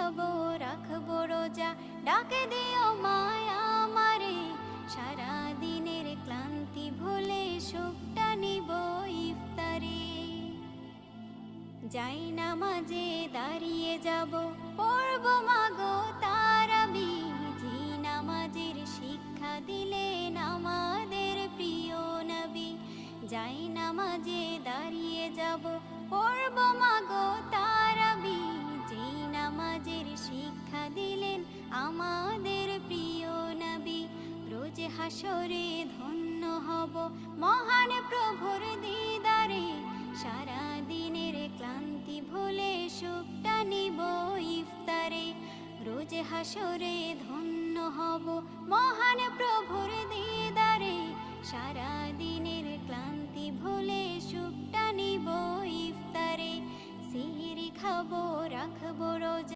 খাবো রাখবো রোজা, ডাকে দিও মায়া আমারে, সারা দিনের ক্লান্তি ভুলে সুখটা নিব ইফতারে। যাই নামাজে দাঁড়িয়ে যাব, পড়ব মাগো তারাবি, যে নামাজের শিক্ষা দিলেন আমাদের প্রিয় নবী। যাই নামাজে দাঁড়িয়ে যাব, পড়ব মাগো তারাবি, যে নামাজের শিক্ষা দিলেন আমাদের প্রিয় নবী। রোজ হাসরে ধন্য হব মহান প্রভুর দিদারে, সারা দিনের ক্লান্তি ভুলে সুখটা নিব ইফতারে। রোজ হাসরে ধন্য হব মহান প্রভুর দিদারে, সারা দিনের ক্লান্তি ভুলে সুখটা নিব ইফতারে। সিহরি খাবো রাখবো রোজা।